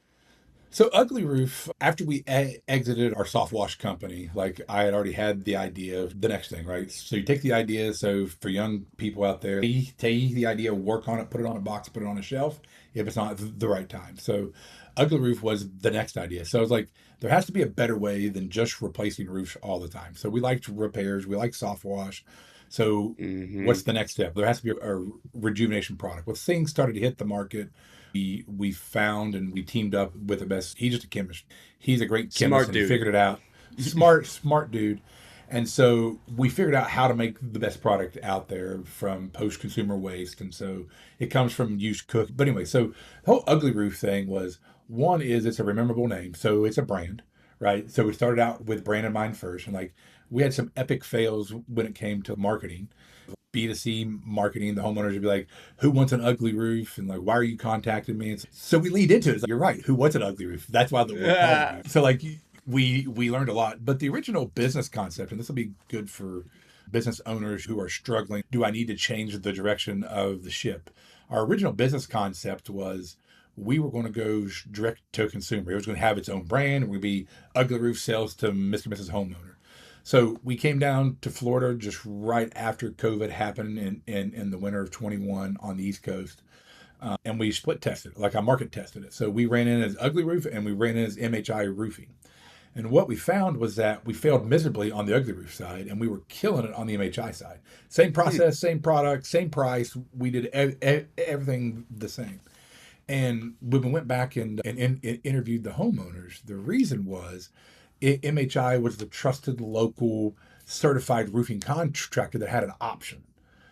So Ugly Roof, after we exited our soft wash company, like I had already had the idea of the next thing, right? So you take the idea. So for young people out there, take the idea, work on it, put it on a box, put it on a shelf if it's not the right time. So Ugly Roof was the next idea. So I was like, there has to be a better way than just replacing roofs all the time. So we liked repairs, we like soft wash. So Mm-hmm. what's the next step? There has to be a rejuvenation product. Well, things started to hit the market. We found and we teamed up with the best. He's just a chemist. He's a great chemist Smart and he dude. figured it out. Smart dude. And so we figured out how to make the best product out there from post consumer waste. And so it comes from used cook. But anyway, so the whole Ugly Roof thing was one is it's a rememberable name. So it's a brand, right? So we started out with brand in mind first. And like we had some epic fails when it came to marketing. B2C marketing, the homeowners would be like, who wants an ugly roof? And like, why are you contacting me? And so we lead into it. It's like, you're right. Who wants an ugly roof? That's why we're called the roof. So like we learned a lot. But the original business concept, and this will be good for business owners who are struggling. Do I need to change the direction of the ship? Our original business concept was we were going to go direct to consumer. It was going to have its own brand. It would be ugly roof sales to Mr. and Mrs. Homeowner. So we came down to Florida just right after COVID happened in the winter of 21 on the East Coast. And we split tested it, like I market tested it. So we ran in as Ugly Roof and we ran in as MHI Roofing. And what we found was that we failed miserably on the Ugly Roof side and we were killing it on the MHI side. Same Hmm. process, same product, same price. We did everything the same. And when we went back and interviewed the homeowners, the reason was MHI was the trusted local certified roofing contractor that had an option.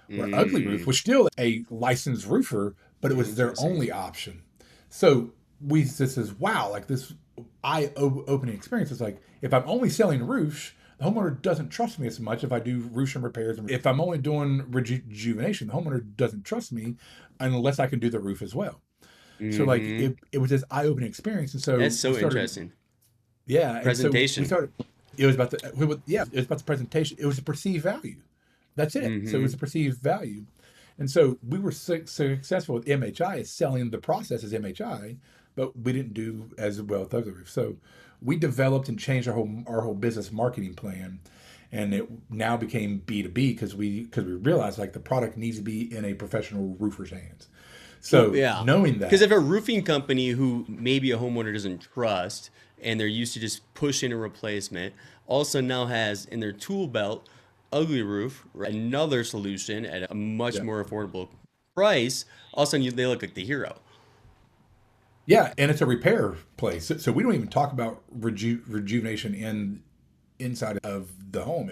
Where Ugly Roof Mm, was still a licensed roofer, but it was their interesting. only option. So this is wow, like this eye opening experience. It's like if I'm only selling roofs, the homeowner doesn't trust me as much if I do roofs and repairs. If I'm only doing rejuvenation, the homeowner doesn't trust me unless I can do the roof as well. So like Mm-hmm. it was this eye opening experience. And That's so we so started interesting. yeah, and so we Presentation. started. It was about yeah, it was about the presentation. It was the perceived value. That's it. So it was Mm-hmm. the perceived value, and so we were successful with MHI as selling the process as MHI, but we didn't do as well with Ugly Roof. So we developed and changed our whole business marketing plan, and it now became B2B because we realized like the product needs to be in a professional roofer's hands. Well, So yeah. knowing Because that, if a roofing company who maybe a homeowner doesn't trust and they're used to just pushing a replacement also now has in their tool belt Ugly Roof, right, another solution at a much yeah, more affordable price, all of a sudden they look like the hero. yeah, and it's a repair place. So we don't even talk about rejuvenation inside of the home.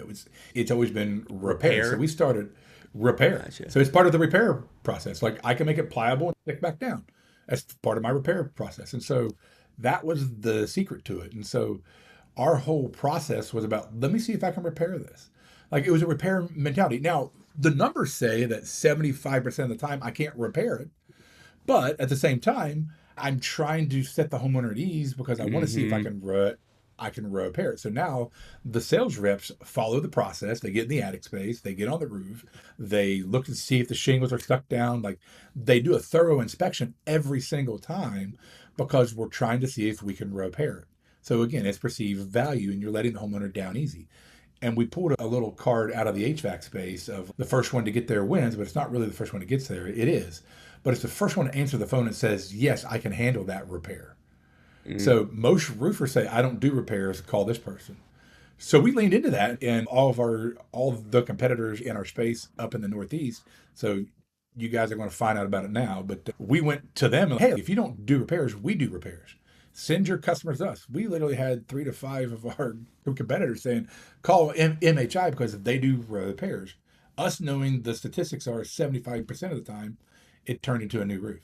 It's always been repair. So Repair. we started repair. Gotcha. So it's part of the repair process. Like I can make it pliable and stick back down. That's part of my repair process. And so that was the secret to it. And so our whole process was about let me see if I can repair this. Like it was a repair mentality. Now the numbers say that 75% of the time I can't repair it, but at the same time, I'm trying to set the homeowner at ease because I want to see if Mm-hmm. I can repair it. So now the sales reps follow the process. They get in the attic space, they get on the roof, they look to see if the shingles are stuck down. Like they do a thorough inspection every single time because we're trying to see if we can repair it. So again, it's perceived value and you're letting the homeowner down easy. And we pulled a little card out of the HVAC space of the first one to get there wins, but it's not really the first one that gets there. It is. But it's the first one to answer the phone and says, yes, I can handle that repair. Mm-hmm. So most roofers say, I don't do repairs, call this person. So we leaned into that and all of the competitors in our space up in the Northeast. So you guys are going to find out about it now. But we went to them and hey, if you don't do repairs, we do repairs. Send your customers to us. We literally had 3 to 5 of our competitors saying, call MHI because they do repairs. Us knowing the statistics are 75% of the time, it turned into a new roof.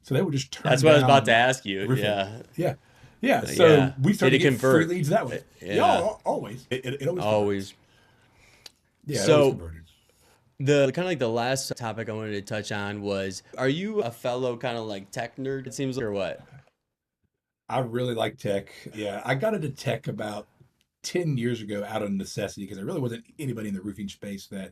So they would just That's turn what I was about to down ask you. roofing. Yeah. Yeah. Yeah. So Yeah. we Did started it to get free convert? leads that way. Yeah, Yeah. always. It always converts. Always. Yeah, it always So converted. the kind of like the last topic I wanted to touch on was, are you a fellow kind of like tech nerd, it seems like, or what? I really like tech. Yeah, I got into tech about 10 years ago out of necessity because there really wasn't anybody in the roofing space that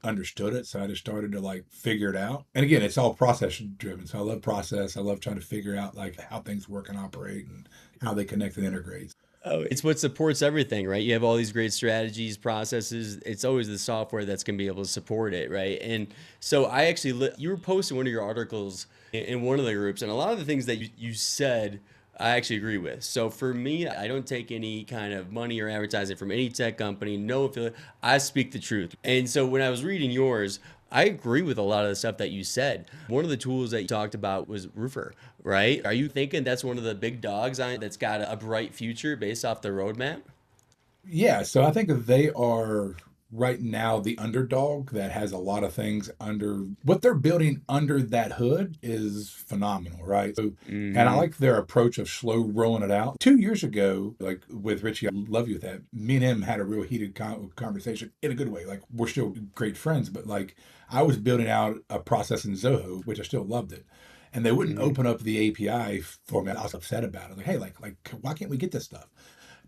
understood it. So I just started to like figure it out. And again, it's all process driven. So I love process. I love trying to figure out like how things work and operate and how they connect and integrate. Oh, it's what supports everything, right? You have all these great strategies, processes. It's always the software that's going to be able to support it, right? And so I actually, you were posting one of your articles in one of the groups, and a lot of the things that you said, I actually agree with. So for me, I don't take any kind of money or advertising from any tech company, no affiliate. I speak the truth. And so when I was reading yours, I agree with a lot of the stuff that you said. One of the tools that you talked about was Roofer, right? Are you thinking that's one of the big dogs on that's got a bright future based off the roadmap? Yeah, so I think they are right now the underdog that has a lot of things under what they're building under that hood is phenomenal, right? So, and I Mm-hmm. like their approach of slow rolling it out. 2 years ago, like with Richie, I love you with that. Me and him had a real heated conversation in a good way. Like we're still great friends, but like I was building out a process in Zoho, which I still loved it. And they wouldn't Mm-hmm. open up the API for me. I was upset about it. Like, hey, like, why can't we get this stuff?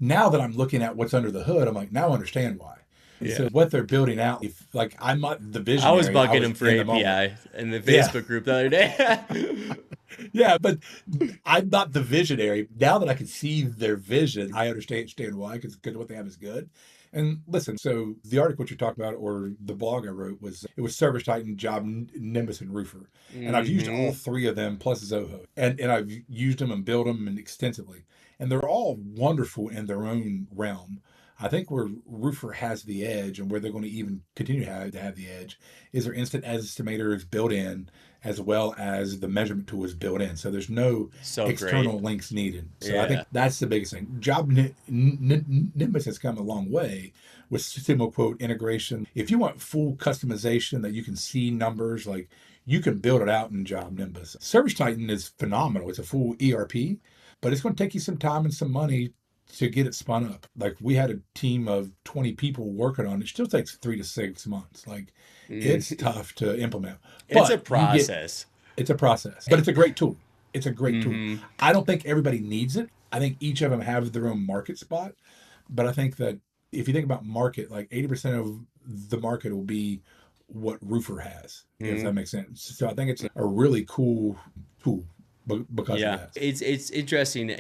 Now that I'm looking at what's under the hood, I'm like, now I understand why. And Yeah. so what they're building out, if like I'm not the I was visionary, I bugging was him for in the moment. API in the Yeah, Facebook group the other day. yeah, but I'm not the visionary. Now that I can see their vision, I understand why, because what they have is good. And listen, so the article you're talking about, or the blog I wrote, was it was Service Titan, Job, Nimbus, and Roofer, and I've used all Mm-hmm. three of them plus Zoho, and I've used them and built them and extensively, and they're all wonderful in their own realm. I think where Roofer has the edge, and where they're going to even continue to have the edge, is their instant estimator is built in, as well as the measurement tool is built in. So there's no So great. external links needed. So I think Yeah. that's the biggest thing. Nimbus has come a long way with single quote integration. If you want full customization that you can see numbers, like you can build it out in Job Nimbus. Service Titan is phenomenal. It's a full ERP, but it's going to take you some time and some money to get it spun up. Like we had a team of 20 people working on it. It still takes 3 to 6 months. Like it's Mm. tough to implement, It's a but you get process. it's a process, but it's a great tool. It's a great tool. Mm-hmm. I don't think everybody needs it. I think each of them have their own market spot, but I think that if you think about market, like 80% of the market will be what Roofer has, if that makes sense. So I think it's a really cool tool because of Yeah, that. it's interesting.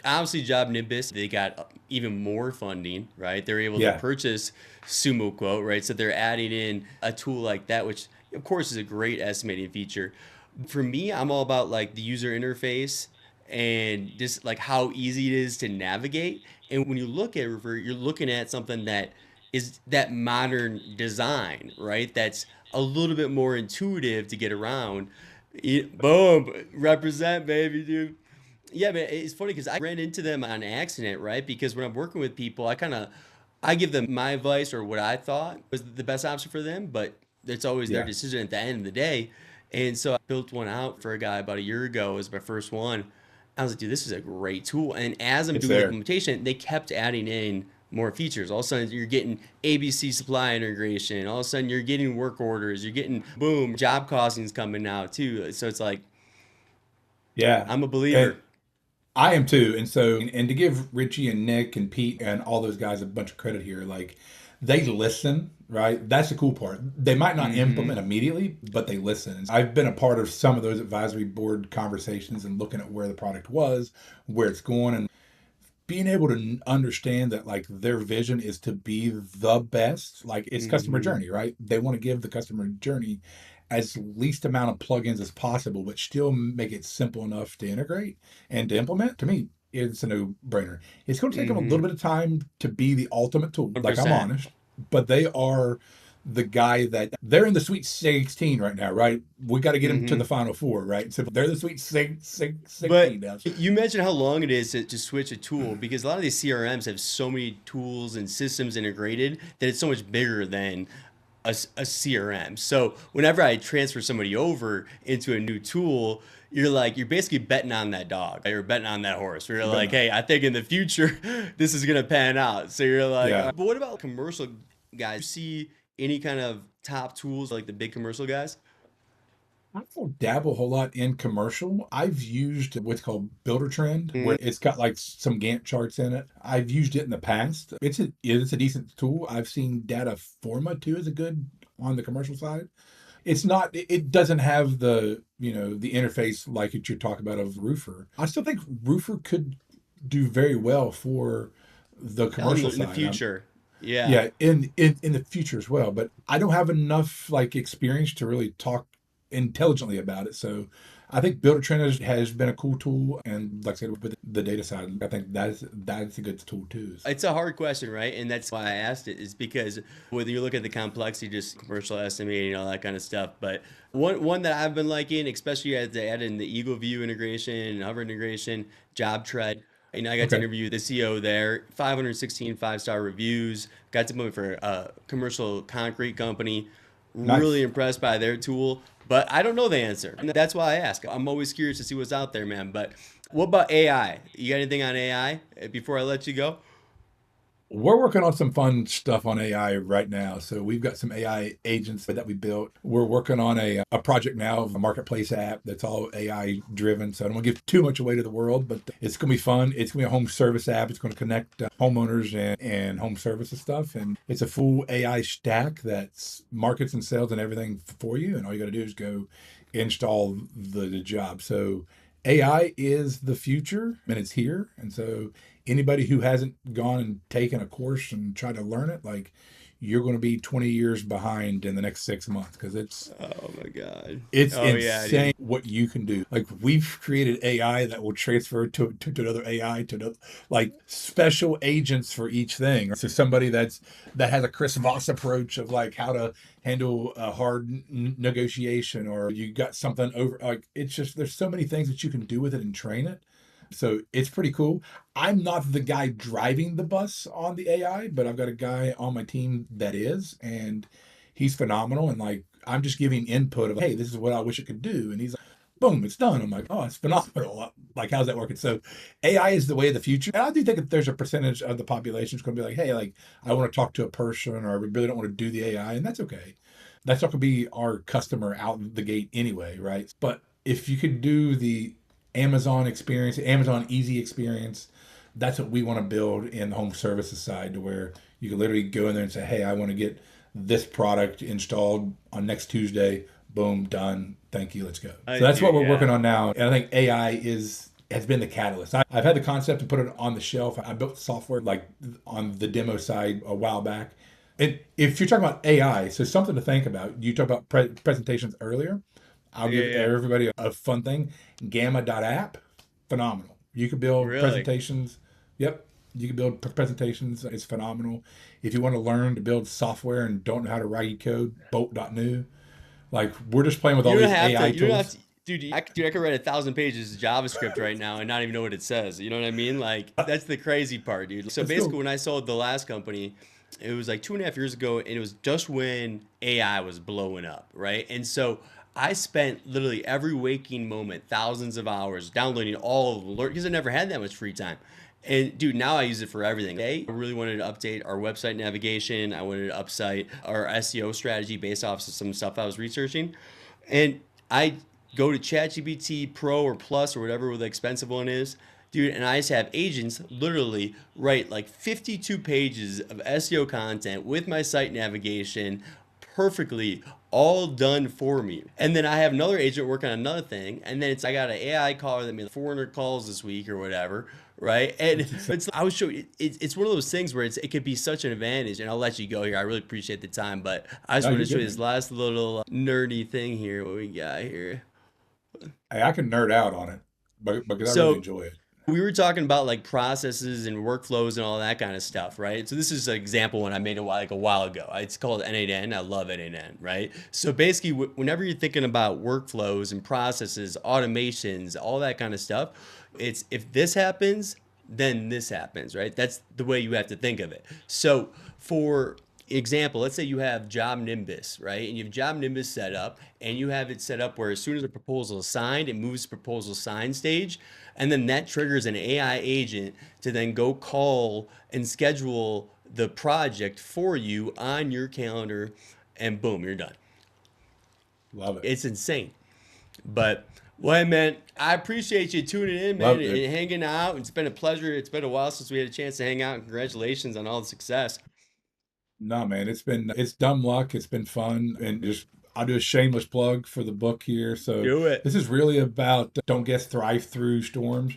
Obviously, Job Nimbus, they got even more funding, right? They're able to Yeah. purchase Sumo Quote, right? So they're adding in a tool like that, which of course is a great estimating feature. For me, I'm all about like the user interface and just like how easy it is to navigate. And when you look at Refer, you're looking at something that is that modern design, right? That's a little bit more intuitive to get around. Boom, represent, baby, dude. Yeah, man, it's funny because I ran into them on accident, right? Because when I'm working with people, I give them my advice or what I thought was the best option for them, but it's always their Yeah. decision at the end of the day. And so I built one out for a guy about a year ago. It was my first one. I was like, dude, this is a great tool. And as I'm It's doing the there. implementation, they kept adding in more features. All of a sudden, you're getting ABC supply integration. All of a sudden, you're getting work orders. You're getting, boom, job costings coming out too. So it's like, Yeah. I'm a And believer. I am too. And so, and to give Richie and Nick and Pete and all those guys a bunch of credit here, like they listen, right? That's the cool part. They might not Mm-hmm. implement immediately, but they listen. And I've been a part of some of those advisory board conversations and looking at where the product was, where it's going, and being able to understand that like their vision is to be the best. Like it's customer Mm-hmm. journey, right? They want to give the customer journey as least amount of plugins as possible, but still make it simple enough to integrate and to implement. To me, it's a no-brainer. It's going to take them a Mm-hmm. little bit of time to be the ultimate tool. Like I'm 100%. honest, but they are the guy that they're in the Sweet 16 right now, right? We got to get them to Mm-hmm. the Final Four, right? So they're the Sweet 16 But now. you mentioned how long it is to switch a tool because a lot of these CRMs have so many tools and systems integrated that it's so much bigger than a CRM. So whenever I transfer somebody over into a new tool, you're basically betting on that dog. You're betting on that horse. You're But like, no, hey, I think in the future this is gonna pan out. So you're like, yeah. but what about commercial guys? You see any kind of top tools like the big commercial guys? I don't dabble a whole lot in commercial. I've used what's called Builder Trend, where it's got like some Gantt charts in it. I've used it in the past. It's a decent tool. I've seen Data Forma too is a good on the commercial side. It's not, it doesn't have the interface like you're talking about of Roofer. I still think Roofer could do very well for the commercial In the side. future, yeah. Yeah, in the future as well. But I don't have enough like experience to really talk intelligently about it. So I think Builder Trend has been a cool tool, and like I said, with the data side, I think that's a good tool too. It's a hard question, right? And that's why I asked it, is because whether you look at the complexity, just commercial estimating, all that kind of stuff. But one that I've been liking, especially as they added in the Eagle View integration and Hover integration, Job Tread. I got to Okay, interview the CEO there. 516 five-star reviews. Got to move for a commercial concrete company. Really nice. impressed by their tool, but I don't know the answer. And that's why I ask. I'm always curious to see what's out there, man. But what about AI? You got anything on AI before I let you go? We're working on some fun stuff on AI right now. So we've got some AI agents that we built. We're working on a project now of a marketplace app that's all AI driven. So I don't want to give too much away to the world, but it's going to be fun. It's going to be a home service app. It's going to connect homeowners and home services stuff. And it's a full AI stack that's markets and sales and everything for you. And all you got to do is go install the job. So AI is the future and it's here. And so anybody who hasn't gone and taken a course and tried to learn it, like you're going to be 20 years behind in the next 6 months because Oh my God. it's Oh yeah, insane dude. what you can do. Like we've created AI that will transfer to another AI to another, like special agents for each thing. So somebody that has a Chris Voss approach of like how to handle a hard negotiation, or you got something over. Like it's just there's so many things that you can do with it and train it. So it's pretty cool. I'm not the guy driving the bus on the AI, but I've got a guy on my team that is, and he's phenomenal. And like, I'm just giving input of, hey, this is what I wish it could do. And he's like, boom, it's done. I'm like, oh, it's phenomenal. Like, how's that working? So AI is the way of the future. And I do think that there's a percentage of the population is going to be like, hey, like, I want to talk to a person, or I really don't want to do the AI. And that's okay. That's not going to be our customer out the gate anyway, right? But if you could do the Amazon experience, Amazon easy experience, that's what we want to build in the home services side, to where you can literally go in there and say, hey, I want to get this product installed on next Tuesday. Boom, done. Thank you. Let's go. So that's what Dude, we're working yeah. on now. And I think AI has been the catalyst. I've had the concept and put it on the shelf. I built software like on the demo side a while back. And if you're talking about AI, so something to think about. You talked about presentations earlier. I'll Yeah, give yeah. everybody a fun thing. Gamma.app, phenomenal. You can build Really? presentations. Yep. You can build presentations. It's phenomenal. If you want to learn to build software and don't know how to write code, bolt.new. Like, we're just playing with all You don't these have to. AI You don't have tools. to. Dude, I could write 1,000 pages of JavaScript right now and not even know what it says. You know what I mean? Like, that's the crazy part, dude. So Let's basically, go. when I sold the last company, it was like 2.5 years ago, and it was just when AI was blowing up, right? And so I spent literally every waking moment, thousands of hours downloading all of the alert because I never had that much free time. And dude, now I use it for everything. I really wanted to update our website navigation. I wanted to upsite our SEO strategy based off of some stuff I was researching. And I go to ChatGPT Pro or Plus or whatever the expensive one is, dude, and I just have agents literally write like 52 pages of SEO content with my site navigation perfectly all done for me. And then I have another agent working on another thing, and then I got an AI caller that made 400 calls this week or whatever, right? And It's insane. it's I was showing it's one of those things where it could be such an advantage. And I'll let you go here. I really appreciate the time, but I just No, want you're to show good, you this man. last little nerdy thing here. What we got here? Hey, I can nerd out on it, but because I really So enjoy it. we were talking about like processes and workflows and all that kind of stuff, right? So this is an example one I made a while ago. It's called N8N. I love N8N, right? So basically, whenever you're thinking about workflows and processes, automations, all that kind of stuff, it's if this happens, then this happens, right? That's the way you have to think of it. So for example, let's say you have Job Nimbus, right? And you have Job Nimbus set up, and you have it set up where as soon as a proposal is signed, it moves to proposal sign stage, and then that triggers an AI agent to then go call and schedule the project for you on your calendar, and boom, you're done. Love it. It's insane. But well, hey, man, I appreciate you tuning in, man, Love and it. hanging out. It's been a pleasure. It's been a while since we had a chance to hang out. And congratulations on all the success. No, man, it's dumb luck. It's been fun, and just I'll do a shameless plug for the book here. So Do it. this is really about don't guess, thrive through storms.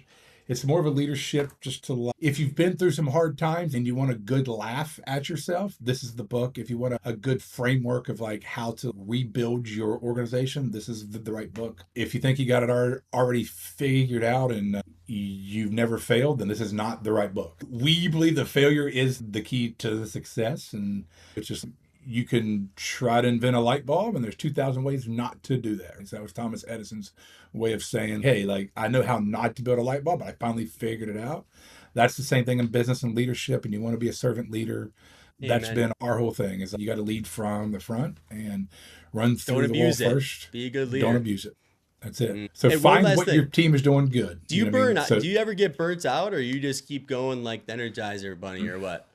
It's more of a leadership just to if you've been through some hard times and you want a good laugh at yourself, this is the book. If you want a good framework of like how to rebuild your organization, this is the right book. If you think you got it already figured out and you've never failed, then this is not the right book. We believe that failure is the key to the success, and it's just you can try to invent a light bulb and there's 2,000 ways not to do that. And so that was Thomas Edison's way of saying, hey, like I know how not to build a light bulb, but I finally figured it out. That's the same thing in business and leadership, and you want to be a servant leader. That's Amen. been our whole thing is you got to lead from the front and run Don't through the wall abuse it. first. Be a good Don't leader. abuse it. That's it. So Hey, one find last what your thing. team is doing good. Do you know what I mean? burn out? So Do you ever get burnt out, or you just keep going like the Energizer Bunny, or what?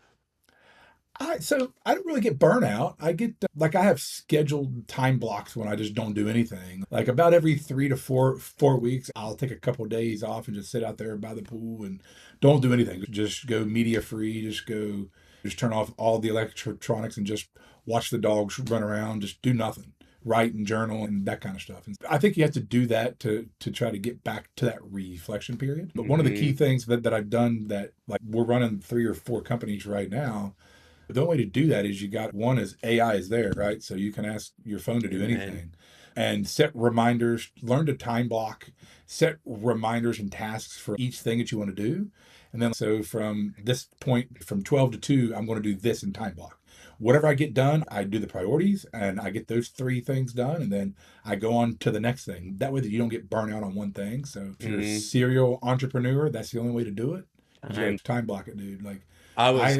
I don't really get burnout. I get like I have scheduled time blocks when I just don't do anything. Like about every 3 to 4 weeks, I'll take a couple of days off and just sit out there by the pool and don't do anything. Just go media free. Just turn off all the electronics and just watch the dogs run around. Just do nothing. Write and journal and that kind of stuff. And I think you have to do that to try to get back to that reflection period. But one of the key Hmm. things that I've done that like we're running 3 or 4 companies right now, the only way to do that is you got one is AI is there, right? So you can ask your phone to do Amen. anything and set reminders, learn to time block, set reminders and tasks for each thing that you want to do. And then so from this point, from 12 to 2, I'm going to do this in time block. Whatever I get done, I do the priorities and I get those 3 things done. And then I go on to the next thing. That way that you don't get burnt out on one thing. So if you're a Hmm. serial entrepreneur, that's the only way to do it. Is you got Time. to time block it, dude. Like I was,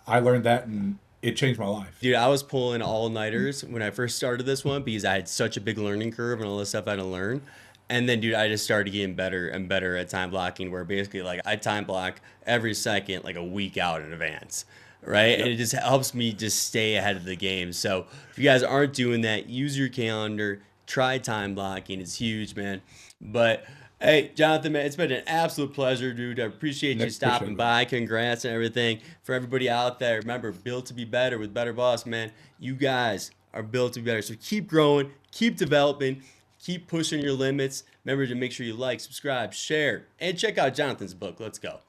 I learned that and it changed my life. dude, I was pulling all nighters when I first started this one because I had such a big learning curve and all this stuff I had to learn. And then, dude, I just started getting better and better at time blocking, where basically, like, I time block every second, like a week out in advance, right? And Yep. it just helps me just stay ahead of the game. So, if you guys aren't doing that, use your calendar, try time blocking. It's huge, man. But hey, Jonathan, man, it's been an absolute pleasure, dude. I appreciate you Nick, appreciate stopping it, man. by. Congrats and everything. For everybody out there, remember, built to be better with Better Boss, man. You guys are built to be better. So keep growing, keep developing, keep pushing your limits. Remember to make sure you like, subscribe, share, and check out Jonathan's book. Let's go.